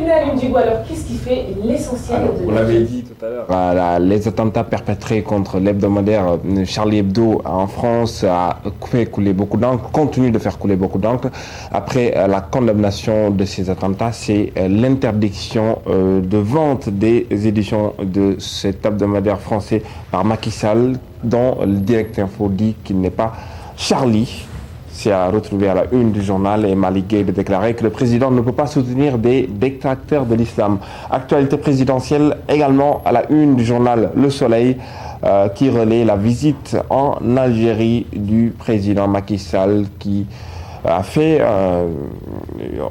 une du coup, alors qu'est-ce qui fait l'essentiel de vous l'avez dit tout à l'heure, les attentats perpétrés contre l'hebdomadaire Charlie Hebdo en France a fait couler beaucoup d'encre, continue de faire couler beaucoup d'encre. Après la condamnation de ces attentats, c'est l'interdiction de vente des éditions de cet hebdomadaire français par Macky Sall, dont le Direct Info dit qu'il n'est pas Charlie. C'est à retrouver à la une du journal et Malick Gueye de déclarer que le président ne peut pas soutenir des détracteurs de l'islam. Actualité présidentielle également à la une du journal Le Soleil qui relaie la visite en Algérie du président Macky Sall qui a fait,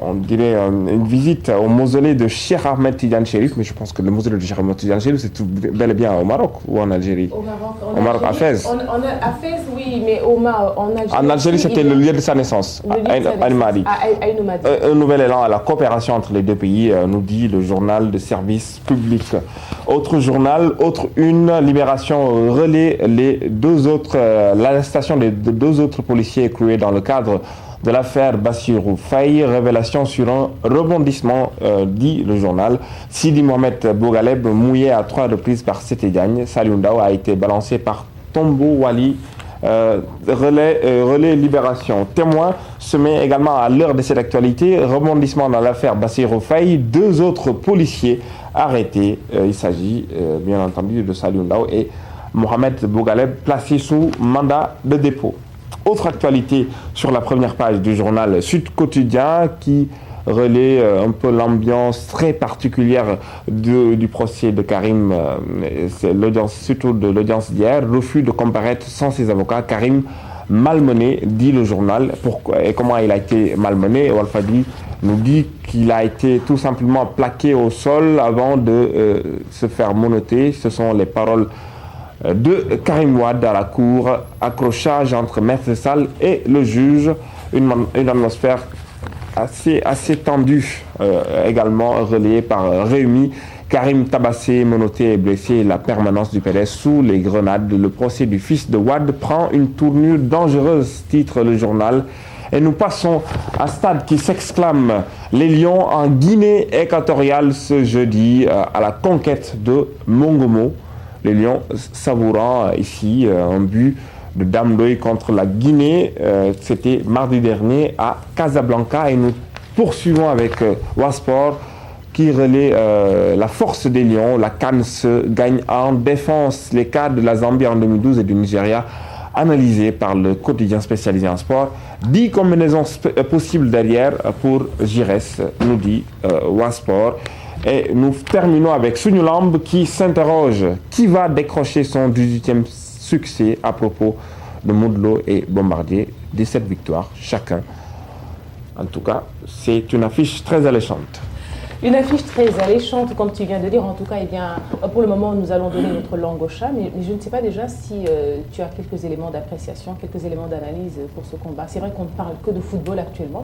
on dirait, une visite au mausolée de Cheikh Ahmed Tidiane Chérif, mais je pense que le mausolée de Cheikh Ahmed Tidiane Chérif, c'est bel et bien au Maroc ou en Algérie? Au Maroc, à Fès. À Fès, oui, mais en Algérie. En Algérie, c'était le lieu de sa naissance, à Aïnoumadi. Un nouvel élan à la coopération entre les deux pays, nous dit le journal de service public. Autre journal, autre une, Libération relaie l'arrestation des deux autres policiers écroués dans le cadre de l'affaire Bassirou Faye, révélation sur un rebondissement, dit le journal. Sidi Mohamed Bougaleb, mouillé à 3 reprises par Sété Diagne, Saliou Ndao a été balancé par Tombo Wali. Relais Libération. Témoin se met également à l'heure de cette actualité. Rebondissement dans l'affaire Bassirou Faye, 2 autres policiers arrêtés. Il s'agit bien entendu de Saliou Ndao et Mohamed Bougaleb, placés sous mandat de dépôt. Autre actualité sur la première page du journal Sud Quotidien qui relaie un peu l'ambiance très particulière du procès de Karim, c'est l'audience, surtout de l'audience d'hier, refus de comparaître sans ses avocats. Karim malmené, dit le journal. Pourquoi et comment il a été malmené? Walfadjri nous dit qu'il a été tout simplement plaqué au sol avant de se faire monoter. Ce sont les paroles de Karim Wade à la cour. Accrochage entre Maître Sall et le juge, une atmosphère assez tendue, également relayée par Réumi. Karim tabassé, menotté et blessé, la permanence du PDS sous les grenades. Le procès du fils de Wade prend une tournure dangereuse, titre le journal. Et nous passons à Stade qui s'exclame les Lions en Guinée équatoriale ce jeudi à la conquête de Mongomo. Les Lions savourant ici un but de Dame Doy contre la Guinée. C'était mardi dernier à Casablanca. Et nous poursuivons avec Wasport qui relaie la force des Lions. La CAN se gagne en défense. Les cas de la Zambie en 2012 et du Nigeria analysés par le quotidien spécialisé en sport. 10 combinaisons possibles derrière pour Giresse, nous dit Wasport. Et nous terminons avec Sunulamb qui s'interroge qui va décrocher son 18e succès à propos de Modou Lô et Bombardier. 17 victoires chacun. En tout cas, c'est une affiche très alléchante. Une affiche très alléchante, comme tu viens de dire. En tout cas, eh bien, pour le moment, nous allons donner notre langue au chat. Mais je ne sais pas déjà si tu as quelques éléments d'appréciation, quelques éléments d'analyse pour ce combat. C'est vrai qu'on ne parle que de football actuellement.